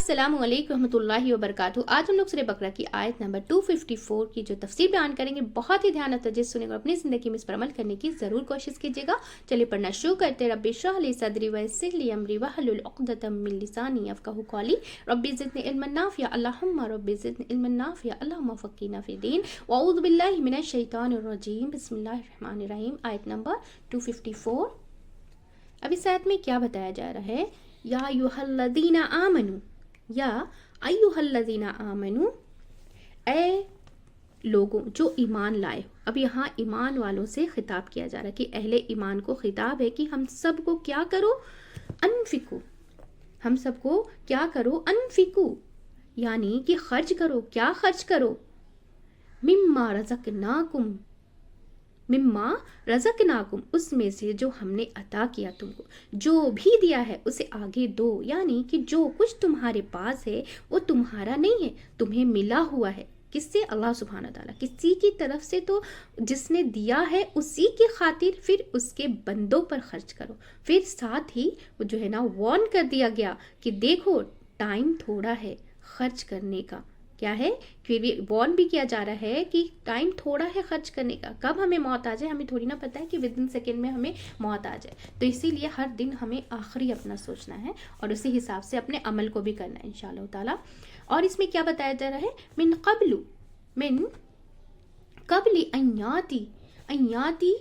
अस्सलामु अलैकुम रहमतुल्लाहि व बरकातहू। आज हम लोग सूरह बकरा की आयत नंबर 254 की जो तफसीर बयान करेंगे, बहुत ही ध्यान तवज्जो से सुनेगा, अपनी ज़िंदगी में इस पर अमल करने की ज़रूर कोशिश कीजिएगा। चलिए पढ़ना शुरू करते हैं। रब्बि इश्रह ली सदरी वयस्सिर ली अमरी वहलुल उक़दतम मिन लिसानी यफ़क़हू क़ौली रब्बि ज़िदनी इल्मन नाफ़िअ अल्लाहुम्मा रब्बि ज़िदनी इल्मन नाफ़िअ अल्लाहुम्मा फ़क़्हिना फ़िद्दीन व अऊज़ु बिल्लाहि मिनश शैतानिर रजीम। बिस्मिल्लाहिर रहमानिर रहीम। आयत नंबर 254। अब इस आयत में क्या बताया जा रहा है? या अय्युहल्लज़ीना आमनू, या अय्युहल्लज़ीना आमनू, ए लोगों जो ईमान लाए हो। अब यहाँ ईमान वालों से खिताब किया जा रहा है कि अहले ईमान को खिताब है कि हम सबको क्या करो, अनफिकू, हम सबको क्या करो, अनफिकू, यानी कि खर्च करो। क्या खर्च करो? मिम्मा रज़क़नाकुम, मिम्मा रज़क़नाकुम, उसमें से जो हमने अता किया तुमको, जो भी दिया है उसे आगे दो। यानी कि जो कुछ तुम्हारे पास है वो तुम्हारा नहीं है, तुम्हें मिला हुआ है। किससे? अल्लाह सुब्हानहू ताला, किसी की तरफ से। तो जिसने दिया है उसी की खातिर फिर उसके बंदों पर खर्च करो। फिर साथ ही वो जो है ना वार्न कर दिया गया कि देखो टाइम थोड़ा है खर्च करने का। क्या है? फिर भी वार्न भी किया जा रहा है कि टाइम थोड़ा है खर्च करने का। कब हमें मौत आ जाए हमें थोड़ी ना पता है कि विद इन सेकेंड में हमें मौत आ जाए। तो इसीलिए हर दिन हमें आखिरी अपना सोचना है और उसी हिसाब से अपने अमल को भी करना है इंशाअल्लाह ताला। और इसमें क्या बताया जा रहा है? मिन कबली अन्याती, अन्याती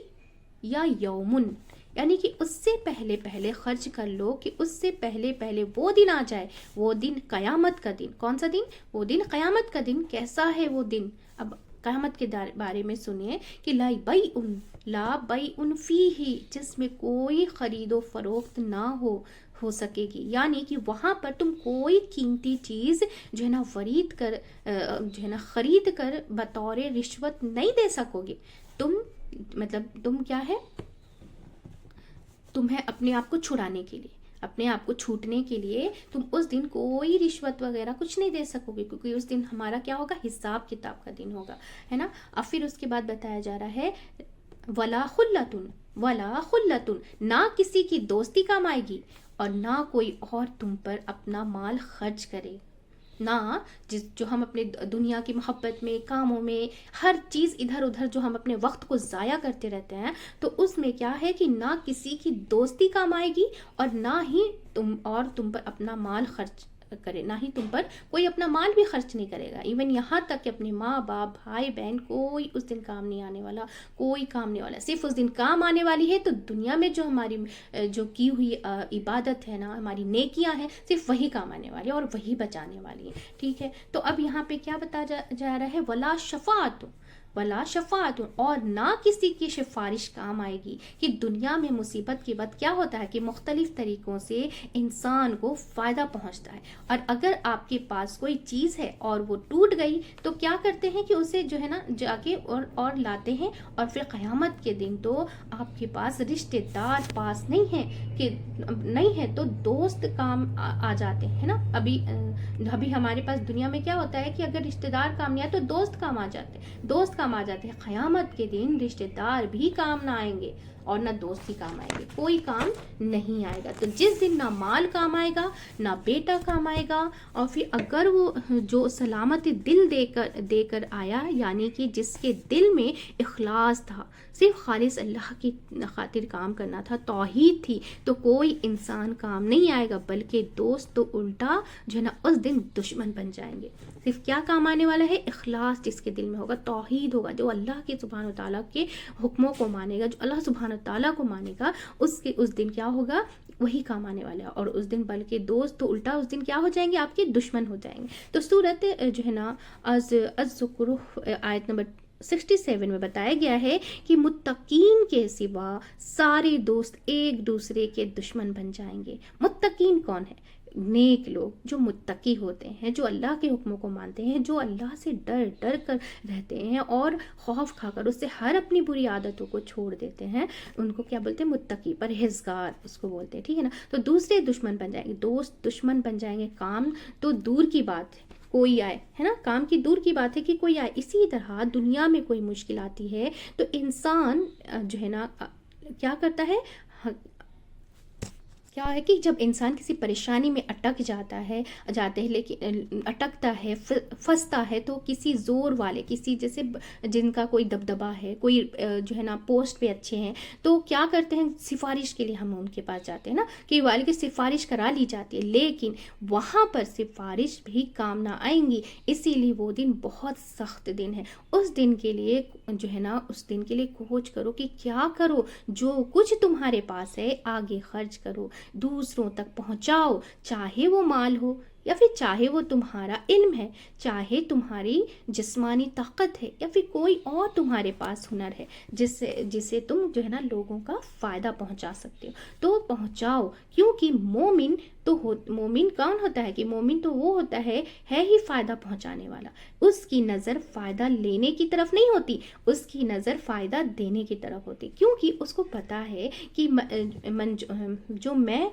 या यौमुन, यानी कि उससे पहले पहले खर्च कर लो, कि उससे पहले पहले वो दिन आ जाए। वो दिन क़यामत का दिन। कौन सा दिन? वो दिन क़यामत का दिन। कैसा है वो दिन? अब क़यामत के बारे में सुनिए कि ला बैउन फीही, जिसमें कोई ख़रीदो फरोख्त ना हो सकेगी। यानी कि वहाँ पर तुम कोई कीमती चीज़ जो है ना जो है ना ख़रीद कर बतौर रिश्वत नहीं दे सकोगे। तुम क्या है, तुम्हें अपने आप को छुड़ाने के लिए, अपने आप को छूटने के लिए तुम उस दिन कोई रिश्वत वगैरह कुछ नहीं दे सकोगे, क्योंकि उस दिन हमारा क्या होगा? हिसाब किताब का दिन होगा, है ना। अब फिर उसके बाद बताया जा रहा है वला खुल्लतुन, ना किसी की दोस्ती काम आएगी और ना कोई और तुम पर अपना माल खर्च करे। ना जो हम अपने दुनिया की मोहब्बत में, कामों में, हर चीज़ इधर उधर जो हम अपने वक्त को ज़ाया करते रहते हैं, तो उसमें क्या है कि ना किसी की दोस्ती काम आएगी और ना ही तुम पर अपना माल खर्च करे, ना ही तुम पर कोई अपना माल भी खर्च नहीं करेगा। इवन यहाँ तक कि अपने माँ बाप, भाई बहन, कोई उस दिन काम नहीं आने वाला, कोई काम नहीं वाला। सिर्फ उस दिन काम आने वाली है तो दुनिया में जो हमारी जो की हुई इबादत है ना, हमारी नेकियां हैं, सिर्फ वही काम आने वाली है और वही बचाने वाली है। ठीक है। तो अब यहाँ पे क्या बताया जा रहा है? वला शफाअत, और ना किसी की सिफारिश काम आएगी। कि दुनिया में मुसीबत के बाद क्या होता है कि मुख्तलिफ तरीक़ों से इंसान को फ़ायदा पहुंचता है, और अगर आपके पास कोई चीज़ है और वो टूट गई तो क्या करते हैं कि उसे जो है ना जाके और लाते हैं, और फिर क़यामत के दिन तो आपके पास रिश्तेदार पास नहीं है तो दोस्त काम आ जाते हैं ना। अभी हमारे पास दुनिया में क्या होता है कि अगर रिश्तेदार काम नहीं आए तो दोस्त काम आ जाते हैं। क़यामत के दिन रिश्तेदार भी काम ना आएंगे और ना दोस्त ही काम आएंगे, कोई काम नहीं आएगा। तो जिस दिन ना माल काम आएगा, ना बेटा काम आएगा, और फिर अगर वो जो सलामती दिल देकर आया, यानी कि जिसके दिल में इखलास था, सिर्फ खालिस अल्लाह की खातिर काम करना था, तौहीद थी, तो कोई इंसान काम नहीं आएगा, बल्कि दोस्त तो उल्टा जो है ना उस दिन दुश्मन बन जाएंगे। सिर्फ क्या काम आने वाला है? इखलास जिसके दिल में होगा, तौहीद होगा, जो अल्लाह के सुब्हान ताला के हुक्मों को मानेगा, जो अल्लाह सुब्हान ताला को मानेगा, उसके उस दिन क्या होगा? वही काम आने वाला है। और उस दिन बल्कि दोस्त तो उल्टा उस दिन क्या हो जाएंगे? आपके दुश्मन हो जाएंगे। तो सूरत जो है ना अज़्ज़ुख़्रुफ़ आयत नंबर 67 में बताया गया है कि मुत्तकीन के सिवा सारे दोस्त एक दूसरे के दुश्मन बन जाएंगे। मुत्तकीन कौन है? नेक लोग, जो मुत्तकी होते हैं, जो अल्लाह के हुक्मों को मानते हैं, जो अल्लाह से डर डर कर रहते हैं और खौफ खाकर उससे हर अपनी बुरी आदतों को छोड़ देते हैं, उनको क्या बोलते हैं? मुत्तकी, परहेज़गार उसको बोलते हैं। ठीक है ना। तो दूसरे दुश्मन बन जाएंगे, दोस्त दुश्मन बन जाएंगे। काम तो दूर की बात है, कोई आए, है ना, काम की दूर की बात है कि कोई आए। इसी तरह दुनिया में कोई मुश्किल आती है तो इंसान जो है ना क्या करता है? क्या है کہ جب انسان کسی پریشانی میں اٹک جاتے ہیں لیکن اٹکتا ہے پھنستا ہے تو کسی زور والے، کسی جیسے جن کا کوئی دبدبا ہے، کوئی جو ہے نا پوسٹ پہ اچھے ہیں، تو کیا کرتے ہیں سفارش کے لیے ہم ان کے پاس جاتے ہیں نا کہ والے کی سفارش کرا لی جاتی ہے، لیکن وہاں پر سفارش بھی کام نہ آئیں گی، اسی لیے وہ دن بہت سخت دن ہے۔ اس دن کے لیے جو ہے نا اس دن کے لیے کوشش کرو کہ کیا کرو، جو کچھ تمہارے پاس ہے آگے خرچ کرو، دوسروں تک پہنچاؤ، چاہے وہ مال ہو یا پھر چاہے وہ تمہارا علم ہے، چاہے تمہاری جسمانی طاقت ہے یا پھر کوئی اور تمہارے پاس ہنر ہے جسے تم جو ہے نا لوگوں کا فائدہ پہنچا سکتے ہو، تو پہنچاؤ۔ کیونکہ مومن کون ہوتا ہے؟ کہ مومن تو وہ ہوتا ہے ہی فائدہ پہنچانے والا، اس کی نظر فائدہ لینے کی طرف نہیں ہوتی، اس کی نظر فائدہ دینے کی طرف ہوتی، کیونکہ اس کو پتا ہے کہ جو میں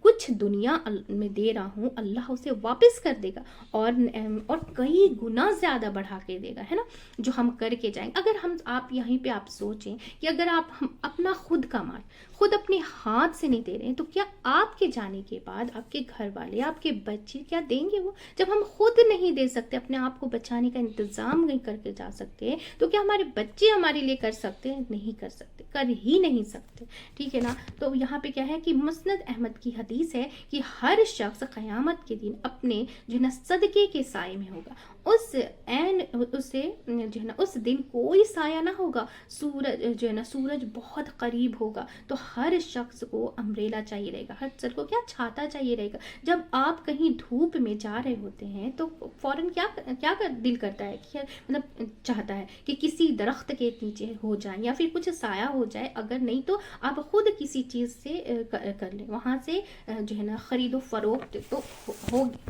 کچھ دنیا میں دے رہا ہوں اللہ اسے واپس کر دے گا اور کئی گنا زیادہ بڑھا کے دے گا، ہے نا، جو ہم کر کے جائیں گے۔ اگر آپ یہیں پہ آپ سوچیں کہ اگر ہم اپنا خود کا مال خود اپنے ہاتھ سے نہیں دے رہے ہیں تو کیا آپ کے جانے کے بعد آپ کے گھر والے، آپ کے بچے کیا دیں گے؟ وہ جب ہم خود نہیں دے سکتے، اپنے آپ کو بچانے کا انتظام نہیں کر کے جا سکتے، تو کیا ہمارے بچے ہمارے لیے کر سکتے ہیں؟ نہیں کر سکتے، کر ہی نہیں سکتے، ٹھیک ہے نا۔ تو یہاں پہ کیا ہے کہ مسند احمد کی حدیث ہے کہ ہر شخص قیامت کے دن اپنے جو ہے نا صدقے کے سائے میں ہوگا، اسے جو ہے نا اس دن کوئی سایہ نہ ہوگا، سورج جو ہے نا سورج بہت قریب ہوگا، تو ہر شخص کو امبریلا چاہیے رہے گا، ہر شخص کو کیا چھاتا چاہیے رہے گا۔ جب آپ کہیں دھوپ میں جا رہے ہوتے ہیں تو فوراً کیا دل کرتا ہے کہ مطلب چاہتا ہے کہ کسی درخت کے نیچے ہو جائیں یا پھر کچھ سایہ ہو جائے، اگر نہیں تو آپ خود کسی چیز سے کر لیں، وہاں سے جو ہے نا خرید و فروخت تو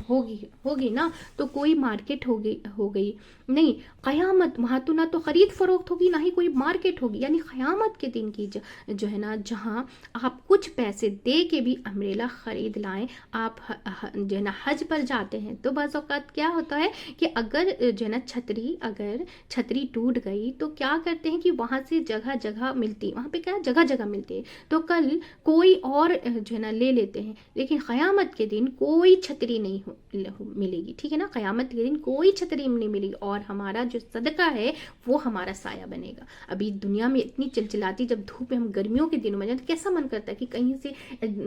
ہوگی نا، تو کوئی مارکیٹ ہو گئی نہیں، قیامت وہاں تو نہ تو خرید فروخت ہوگی نہ ہی کوئی مارکیٹ ہوگی، یعنی قیامت کے دن کی جو ہے نا جہاں آپ کچھ پیسے دے کے بھی امبریلا خرید لائیں۔ آپ جو ہے نا حج پر جاتے ہیں تو بعض اوقات کیا ہوتا ہے کہ اگر جو ہے نا چھتری ٹوٹ گئی تو کیا کرتے ہیں کہ وہاں سے جگہ ملتی، وہاں پہ کیا جگہ ملتی ہے، تو کل کوئی اور جو ہے نا لے لیتے ہیں، لیکن قیامت کے دن کوئی چھتری نہیں ملے گی، ٹھیک ہے نا، قیامت کے دن کوئی چھتری نہیں ملے گی، اور ہمارا جو صدقہ ہے وہ ہمارا سایہ بنے گا۔ ابھی دنیا میں اتنی چلچلاتی، جب دھوپ ہم گرمیوں کے دنوں میں جائیں تو کیسا من کرتا ہے کہ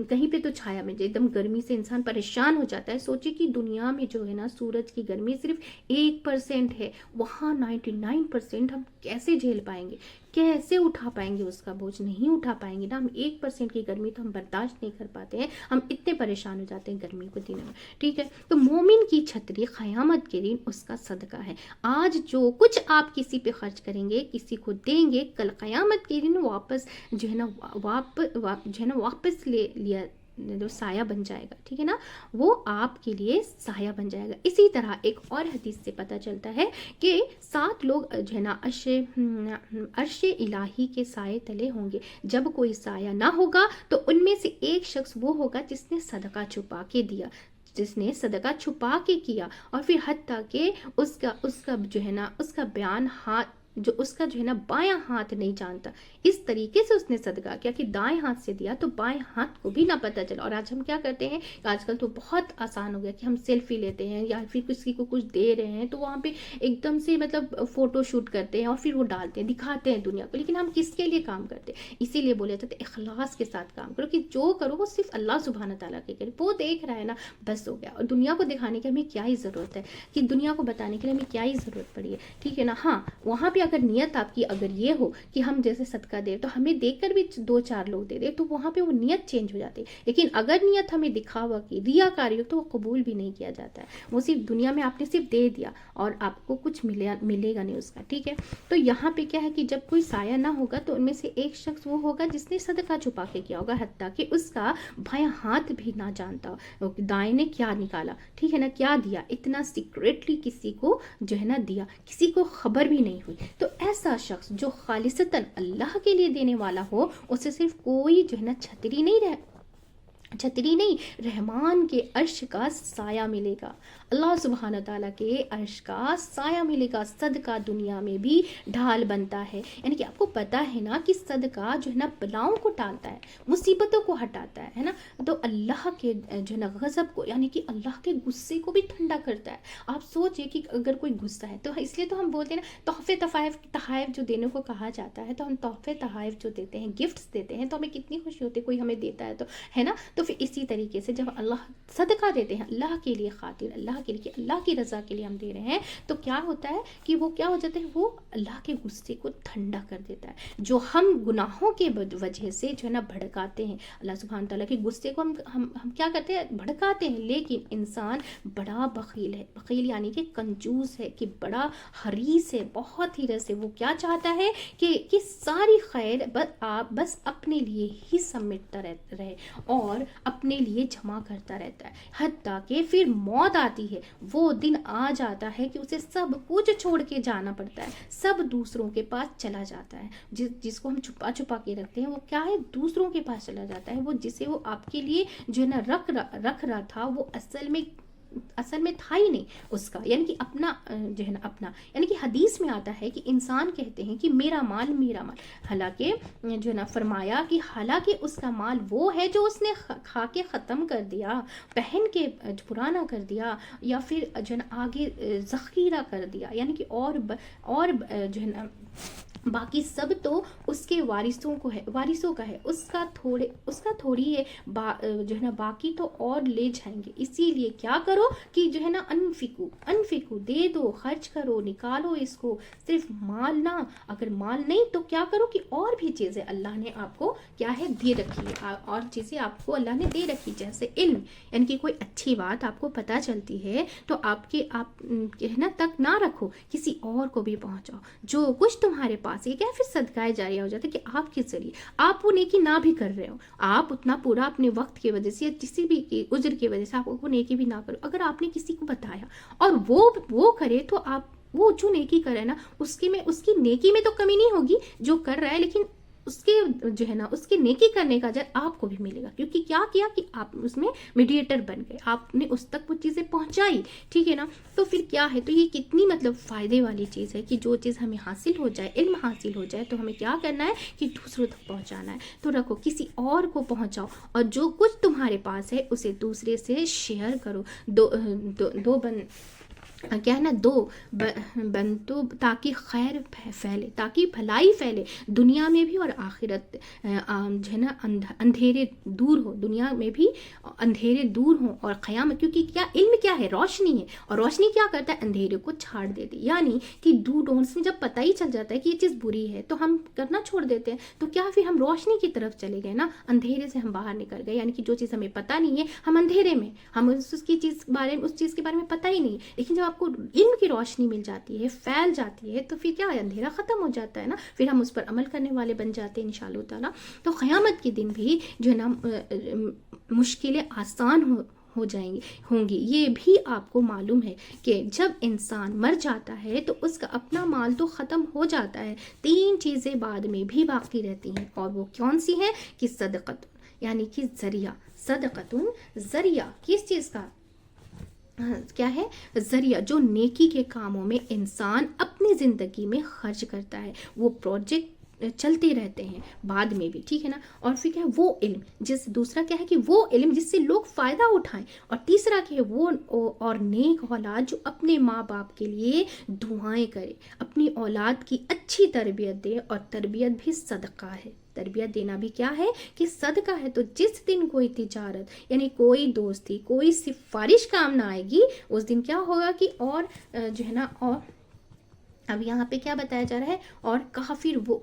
کہیں پہ تو چھایا مل جائے، ایک دم گرمی سے انسان پریشان ہو جاتا ہے۔ سوچے کہ دنیا میں جو ہے نا سورج کی گرمی صرف 1% ہے، وہاں 99% ہم کیسے جھیل پائیں گے، کیسے اٹھا پائیں گے اس کا بوجھ؟ نہیں اٹھا پائیں گے نا، ہم 1% کی گرمی تو ہم برداشت نہیں کر پاتے ہیں، ہم اتنے پریشان ہو جاتے ہیں گرمی کے دنوں میں، ٹھیک ہے۔ تو مومن کی چھتری قیامت کے دن اس کا صدقہ ہے۔ آج جو کچھ آپ کسی پہ خرچ کریں گے، کسی کو دیں گے، کل قیامت کے دن واپس جو ہے نا واپس لے لیا جو سایہ بن جائے گا، ٹھیک ہے نا، وہ آپ کے لیے سایہ بن جائے گا۔ اسی طرح ایک اور حدیث سے پتہ چلتا ہے کہ 7 لوگ جو ہے نا عرش الہی کے سائے تلے ہوں گے، جب کوئی سایہ نہ ہوگا تو ان میں سے ایک شخص وہ ہوگا جس نے صدقہ چھپا کے دیا، جس نے صدقہ چھپا کے کیا، اور پھر حتیٰ کہ اس کا جو ہے نا اس کا بیان جو اس کا جو ہے نا بایاں ہاتھ نہیں جانتا، اس طریقے سے اس نے صدقہ کیا کہ دائیں ہاتھ سے دیا تو بائیں ہاتھ کو بھی نہ پتہ چلا۔ اور آج ہم کیا کرتے ہیں، آج کل تو بہت آسان ہو گیا کہ ہم سیلفی لیتے ہیں یا پھر کسی کو کچھ دے رہے ہیں تو وہاں پہ ایک دم سے مطلب فوٹو شوٹ کرتے ہیں اور پھر وہ ڈالتے ہیں، دکھاتے ہیں دنیا کو، لیکن ہم کس کے لیے کام کرتے ہیں؟ اسی لیے بولے جاتے اخلاص کے ساتھ کام کرو، کہ جو کرو وہ صرف اللہ سبحانہ تعالیٰ کے کرے، وہ دیکھ رہا ہے نا، بس ہو گیا۔ اور دنیا کو دکھانے کی ہمیں کیا ہی ضرورت ہے، کہ دنیا کو بتانے کے لیے ہمیں کیا ہی ضرورت پڑی ہے، ٹھیک ہے نا۔ ہاں وہاں پہ اگر نیت آپ کی اگر یہ ہو کہ ہم جیسے صدقہ دے تو ہمیں دیکھ کر بھی 2-4 لوگ دے دے، تو وہاں پہ وہ نیت چینج ہو جاتی ہے، لیکن اگر نیت ہمیں دکھاوا کی، ریاکاری ہو، تو وہ قبول بھی نہیں کیا جاتا ہے، وہ صرف دنیا میں آپ نے صرف دے دیا اور آپ کو کچھ ملے گا نہیں اس کا، ٹھیک ہے۔ تو یہاں پہ کیا ہے کہ جب کوئی سایہ نہ ہوگا تو ان میں سے ایک شخص وہ ہوگا جس نے صدقہ چھپا کے کیا ہوگا، حتیٰ کہ اس کا بھائی ہاتھ بھی نہ جانتا ہو دائیں نے کیا نکالا، ٹھیک ہے نا، کیا دیا، اتنا سیکریٹلی کسی کو جو ہے نا دیا، کسی کو خبر بھی نہیں ہوئی۔ تو ایسا شخص جو خالصتاً اللہ کے لیے دینے والا ہو، اسے صرف کوئی جو ہے نا چھتری نہیں छतरी नहीं, रहमान के अर्श का साया मिलेगा, अल्लाह सुब्हान ताला के अर्श का साया मिलेगा। सदका दुनिया में भी ढाल बनता है, यानी कि आपको पता है ना कि सदका जो है ना बलाओं को टालता है, मुसीबतों को हटाता है ना, तो अल्लाह के जो है ना गज़ब को, यानी कि अल्लाह के गुस्से को भी ठंडा करता है। आप सोचिए कि अगर कोई गुस्सा है तो इसलिए तो हम बोलते हैं ना, तोहफे तहाइफ जो देने को कहा जाता है, तो हम तोहफे तहाइफ जो देते हैं, गिफ्ट्स देते हैं, तो हमें कितनी खुशी होती है, कोई हमें देता है तो, है ना। तो फिर इसी तरीके से जब अल्लाह सदका देते हैं अल्लाह के लिए, खातिर अल्लाह के लिए, अल्लाह की रज़ा के लिए हम दे रहे हैं, तो क्या होता है कि वो क्या हो जाता है, वो अल्लाह के गुस्से को ठंडा कर देता है। जो हम गुनाहों के वजह से जो है ना भड़काते हैं, अल्लाह सुब्हान तआला के गुस्से को हम क्या करते हैं, भड़काते हैं। लेकिन इंसान बड़ा बखील है, बखील यानी कि कंजूस है, कि बड़ा हरीस है, बहुत ही रस है। वो क्या चाहता है कि सारी खैर आप बस अपने लिए ही समेटता रहे और अपने लिए जमा करता रहता है, हत्ता कि फिर मौत आती है, वो दिन आ जाता है कि उसे सब कुछ छोड़ के जाना पड़ता है, सब दूसरों के पास चला जाता है। जिसको हम छुपा छुपा के रखते हैं वो क्या है, दूसरों के पास चला जाता है। वो जिसे वो आपके लिए जो है ना रख रहा था, वो असल में था ही नहीं उसका, यानी कि अपना जो है ना अपना, यानी कि हदीस में आता है कि इंसान कहते हैं कि मेरा माल, हालांकि जो है ना फरमाया कि हालांकि उसका माल वो है जो उसने खा के ख़त्म कर दिया, पहन के पुराना कर दिया, या फिर जो है ना आगे ज़ख़ीरा कर दिया, यानी कि और जो है ना बाकी सब तो उसके वारिसों का है, उसका थोड़ी है, जो है ना बाकी तो और ले जाएंगे। इसीलिए क्या करो कि जो है ना अनफिकू दे दो, खर्च करो, निकालो इसको, सिर्फ माल ना, अगर माल नहीं तो क्या करो कि और भी चीज़ें अल्लाह ने आपको क्या है दे रखी है, और चीज़ें आपको अल्लाह ने दे रखी, जैसे इल्म, यानी कि कोई अच्छी बात आपको पता चलती है तो आप कहना तक ना रखो, किसी और को भी पहुंचाओ। जो कुछ तुम्हारे पास ये क्या फिर सदकाए जारिया हो जाता है कि आपके जरिए आप वो नेकी ना भी कर रहे हो, आप उतना पूरा अपने वक्त की वजह से या किसी भी उज्र की वजह से आप वो नेकी भी ना करो, अगर आपने किसी को बताया और वो करे तो आप वो जो नेकी करे ना उसकी नेकी में तो कमी नहीं होगी जो कर रहा है, लेकिन उसके जो है ना उसके नेकी करने का अजर आपको भी मिलेगा, क्योंकि क्या किया कि आप उसमें मीडिएटर बन गए, आपने उस तक वो चीज़ें पहुंचाई, ठीक है ना। तो फिर क्या है, तो ये कितनी मतलब फ़ायदे वाली चीज़ है कि जो चीज़ हमें हासिल हो जाए, इल्म हासिल हो जाए, तो हमें क्या करना है कि दूसरों तक पहुंचाना है। तो रखो, किसी और को पहुंचाओ, और जो कुछ तुम्हारे पास है उसे दूसरे से शेयर करो। क्या है ना, बंतु ताकि खैर फैले, ताकि भलाई फैले दुनिया में भी और आखिरत जो है ना अंधेरे दूर हो, दुनिया में भी अंधेरे दूर हो और क़यामत, क्योंकि क्या इल्म क्या है, रोशनी है, और रोशनी क्या करता है, अंधेरे को छाड़ देती, यानी कि डू डोंट्स में जब पता ही चल जाता है कि ये चीज़ बुरी है तो हम करना छोड़ देते हैं, तो क्या फिर हम रोशनी की तरफ चले गए ना, अंधेरे से हम बाहर निकल गए, यानी कि जो चीज़ हमें पता नहीं है हम अंधेरे में, हम उस चीज़ के बारे में पता ही नहीं, लेकिन जब आपको इल्म की रोशनी मिल जाती है, फैल जाती है, तो फिर क्या है, अंधेरा ख़त्म हो जाता है ना, फिर हम उस पर अमल करने वाले बन जाते हैं इंशाअल्लाह ताला। तो क़यामत के दिन भी जो है ना मुश्किलें आसान हो होंगी। ये भी आपको मालूम है कि जब इंसान मर जाता है तो उसका अपना माल तो ख़त्म हो जाता है, 3 चीज़ें बाद में भी बाकी रहती हैं, और वो कौन सी हैं कि सदक़त, यानी कि ज़रिया, सदक़तुन ज़रिया, किस चीज़ का, क्या है, ज़रिया, जो नेकी के कामों में इंसान अपनी ज़िंदगी में खर्च करता है, वो प्रोजेक्ट चलते रहते हैं बाद में भी, ठीक है ना। और फिर क्या है, वो इल्म दूसरा क्या है कि वो इल्म जिससे लोग फ़ायदा उठाएं, और तीसरा क्या है, वो और नेक औलाद जो अपने माँ बाप के लिए दुआएं करे, अपनी औलाद की अच्छी तरबियत दे, और तरबियत भी सदका है, तरबियत देना भी क्या है कि सदका है। तो जिस दिन कोई तिजारत यानी कोई दोस्ती, कोई सिफारिश काम ना आएगी, उस दिन क्या होगा कि और जो है ना, और अब यहाँ पे क्या बताया जा रहा है, और काफिर वो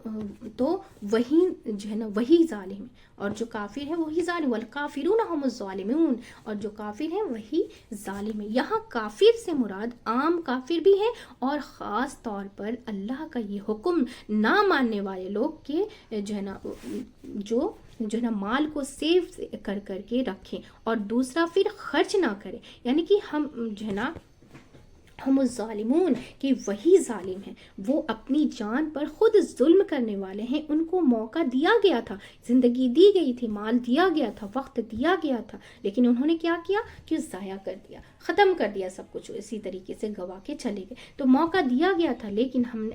तो वही जो है ना वही जालिम है, और जो काफिर है वही जालिम, वल काफिरून हुमुज़ ज़ालिमून, और जो काफिर है वही जालिम है। यहाँ काफिर से मुराद आम काफिर भी है, और ख़ास तौर पर अल्लाह का ये हुक्म ना मानने वाले लोग के जो है ना जो है ना माल को सेव कर के रखें, और दूसरा फिर खर्च ना करें, यानी कि हम जो है ना ہم الظالمون کہ وہی ظالم ہیں، وہ اپنی جان پر خود ظلم کرنے والے ہیں. ان کو موقع دیا گیا تھا، زندگی دی گئی تھی، مال دیا گیا تھا، وقت دیا گیا تھا، لیکن انہوں نے کیا کیا کہ ضائع کر دیا، ختم کر دیا سب کچھ، اسی طریقے سے گوا کے چلے گئے. تو موقع دیا گیا تھا، لیکن ہم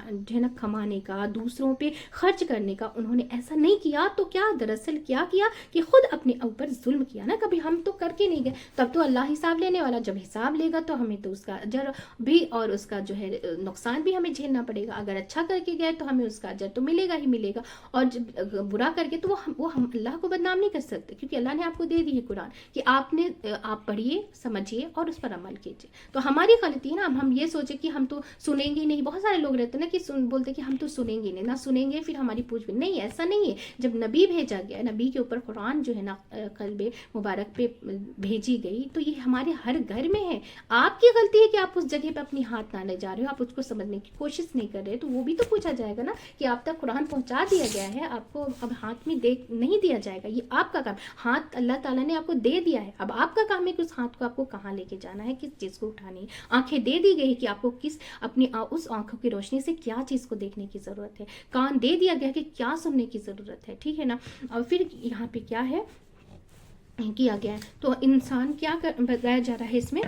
جو ہے نا کمانے کا، دوسروں پہ خرچ کرنے کا انہوں نے ایسا نہیں کیا. تو کیا دراصل کیا کہ خود اپنے اوپر ظلم کیا نا. کبھی ہم تو کر کے نہیں گئے، تب تو اللہ حساب لینے والا، جب حساب لے گا تو ہمیں تو اس کا اجر بھی اور اس کا جو ہے نقصان بھی ہمیں جھیلنا پڑے گا. اگر اچھا کر کے گئے تو ہمیں اس کا اجر تو ملے گا ہی ملے گا، اور جب برا کر کے تو وہ ہم اللہ کو بدنام نہیں کر سکتے، کیونکہ اللہ نے آپ کو دے دی ہے قرآن کہ آپ پڑھیے، سمجھیے اور اس پر عمل کیجیے. تو ہماری غلطی ہے نا، ہم یہ سوچے کہ ہم تو سنیں گے نہیں. بہت سارے لوگ رہتے ہیں نا کہ بولتے کہ ہم تو سنیں گے نہیں، نہ سنیں گے پھر ہماری پوچھ بھی نہیں. ایسا نہیں ہے. جب نبی بھیجا گیا، نبی کے اوپر قرآن جو ہے نا قلب مبارک پہ بھیجی گئی، تو یہ ہمارے ہر گھر میں ہے. آپ کی غلطی ہے کہ آپ اس جگہ پہ اپنی ہاتھ نہ لے جا رہے ہو، آپ اس کو سمجھنے کی کوشش نہیں کر رہے، تو وہ بھی تو پوچھا جائے گا نا کہ آپ تک قرآن پہنچا دیا گیا ہے، آپ کو اب ہاتھ میں نہیں دیا جائے گا. یہ آپ کا کام. ہاتھ اللہ تعالیٰ نے آپ کو دے دیا ہے، اب آپ کا کام ہے کہ اس ہاتھ کو آپ کو کہاں لے کے جانا ہے، کس چیز کو اٹھانی ہے. آنکھیں دے دی گئی کہ آپ کو اپنی اس آنکھوں کی روشنی سے کیا چیز کو دیکھنے کی ضرورت ہے. کان دے دیا گیا کہ کیا سننے کی ضرورت ہے. ٹھیک ہے نا. اور پھر یہاں پہ کیا ہے کیا گیا ہے، تو انسان کیا بتایا جا رہا ہے اس میں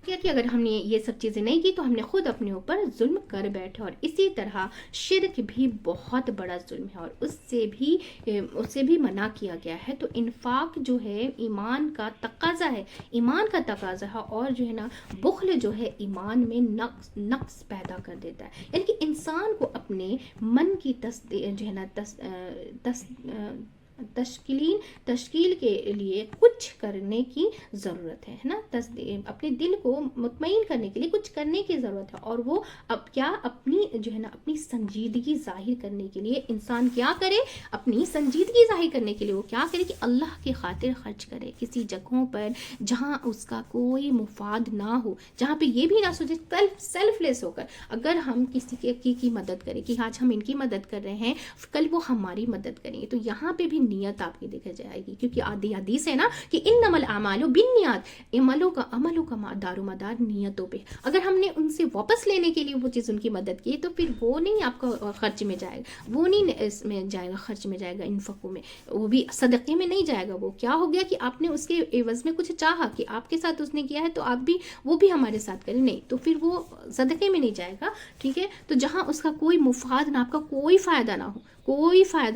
کہ اگر ہم نے یہ سب چیزیں نہیں کی تو ہم نے خود اپنے اوپر ظلم کر بیٹھے. اور اسی طرح شرک بھی بہت بڑا ظلم ہے، اور اس سے بھی منع کیا گیا ہے. تو انفاق جو ہے ایمان کا تقاضا ہے، اور جو ہے نا بخل جو ہے ایمان میں نقص پیدا کر دیتا ہے. یعنی کہ انسان کو اپنے من کی جو ہے نا تشکیل کے لیے کچھ کرنے کی ضرورت ہے نا. اپنے دل کو مطمئن کرنے کے لیے کچھ کرنے کی ضرورت ہے. اور وہ اب کیا اپنی جو ہے نا اپنی سنجیدگی ظاہر کرنے کے لیے انسان کیا کرے، اپنی سنجیدگی ظاہر کرنے کے لیے وہ کیا کرے کہ اللہ کی خاطر خرچ کرے کسی جگہوں پر جہاں اس کا کوئی مفاد نہ ہو، جہاں پہ یہ بھی نہ سوچے، سیلف لیس ہو کر. اگر ہم کسی کی مدد کریں کہ آج ہم ان کی مدد کر رہے ہیں، کل وہ ہماری مدد کریں گے، تو یہاں پہ بھی نیت آپ کی دیکھا جائے گی. کیونکہ آدھی حدیث ہے نا کہ انما الاعمال بالنیات، عملوں کا دار و مدار نیتوں پہ. اگر ہم نے ان سے واپس لینے کے لیے وہ چیز ان کی مدد کی تو پھر وہ نہیں آپ کا خرچ میں جائے گا، وہ نہیں اس میں جائے گا، خرچ میں جائے گا، انفقوں میں، وہ بھی صدقے میں نہیں جائے گا. وہ کیا ہو گیا کہ آپ نے اس کے عوض میں کچھ چاہا کہ آپ کے ساتھ اس نے کیا ہے تو آپ بھی وہ بھی ہمارے ساتھ کریں، نہیں تو پھر وہ صدقے میں نہیں جائے گا. ٹھیک ہے. تو جہاں اس کا کوئی مفاد نہ، آپ کا کوئی فائدہ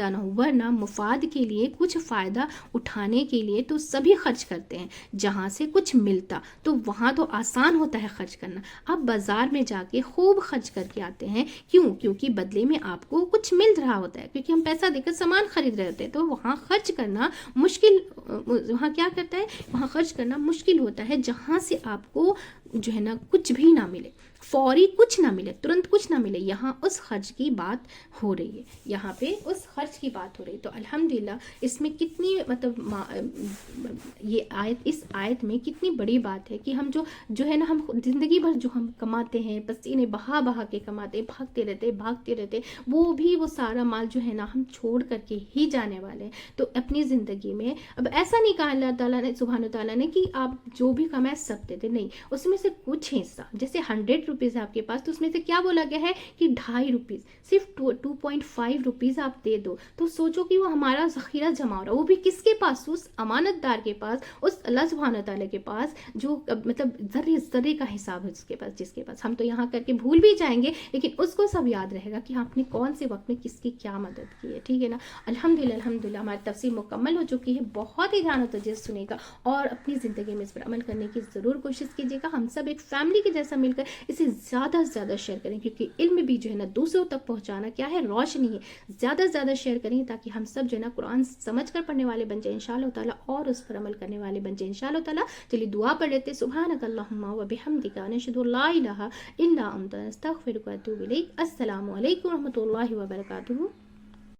نہ ہو، ورنہ مفاد کے لیے کچھ فائدہ اٹھانے کے لیے تو سبھی خرچ کرتے ہیں. جہاں سے کچھ ملتا تو وہاں تو آسان ہوتا ہے خرچ کرنا. آپ بازار میں جا کے خوب خرچ کر کے آتے ہیں، کیونکہ بدلے میں آپ کو کچھ مل رہا ہوتا ہے، کیونکہ ہم پیسہ دے کر سامان خرید رہے ہوتے ہیں. تو وہاں خرچ کرنا مشکل، وہاں کیا کرتا ہے، وہاں خرچ کرنا مشکل ہوتا ہے جہاں سے آپ کو جو ہے نا کچھ بھی نہ ملے، فوری کچھ نہ ملے، ترنت کچھ نہ ملے. یہاں اس خرچ کی بات ہو رہی ہے، یہاں پہ اس خرچ کی بات ہو رہی ہے. تو الحمدللہ اس میں کتنی اس آیت میں کتنی بڑی بات ہے کہ ہم جو ہے نا ہم زندگی بھر جو ہم کماتے ہیں، پسینے بہا کے کماتے، بھاگتے رہتے، وہ سارا مال جو ہے نا ہم چھوڑ کر کے ہی جانے والے ہیں. تو اپنی زندگی میں اب ایسا نہیں کہا اللہ تعالیٰ نے سبحانہ تعالیٰ نے کہ آپ جو بھی کمائے سب دیتے، نہیں، اس میں سے کچھ حصہ، جیسے 100 روپیز ہے آپ کے پاس، تو اس میں سے کیا بولا گیا ہے کہ 2.5 روپیز، صرف 2.5 روپیز آپ دے دو. تو سوچو کہ وہ ہمارا ذخیرہ جمع ہو رہا ہے، وہ بھی کس کے پاس، اس امانت دار کے پاس، اس اللہ سبحانہ تعالیٰ کے پاس، جو مطلب ذرے کا حساب ہے اس کے پاس، جس کے پاس ہم تو یہاں کر کے بھول بھی جائیں گے، لیکن اس کو سب یاد رہے گا کہ آپ نے کون سے وقت میں کس کی کیا مدد کی ہے. ٹھیک ہے نا. الحمدللہ ہماری تفسیر مکمل ہو چکی ہے. بہت ہی دھیان و توجہ سنے گا اور اپنی زندگی میں اس پر عمل کرنے کی ضرور کوشش کیجیے گا. ہم سب ایک فیملی کے جیسا مل کر اسے زیادہ سے زیادہ شیئر کریں، کیونکہ علم بھی جو ہے نا دوسروں تک پہنچانا کیا ہے، روشنی ہے. زیادہ سے زیادہ شیئر کریں تاکہ ہم سب جو ہے نا قرآن سمجھ کر پڑھنے والے بن جائیں انشاءاللہ تعالیٰ، اور اس پر عمل کرنے والے بن جائیں انشاءاللہ تعالیٰ. چلیے دعا پڑھ لیتے. سبحانک اللہم و بحمدک، نشہد ان لا الہ الا انت، نستغفرک و نتوب الیک. السلام علیکم و رحمۃ اللہ وبرکاتہ.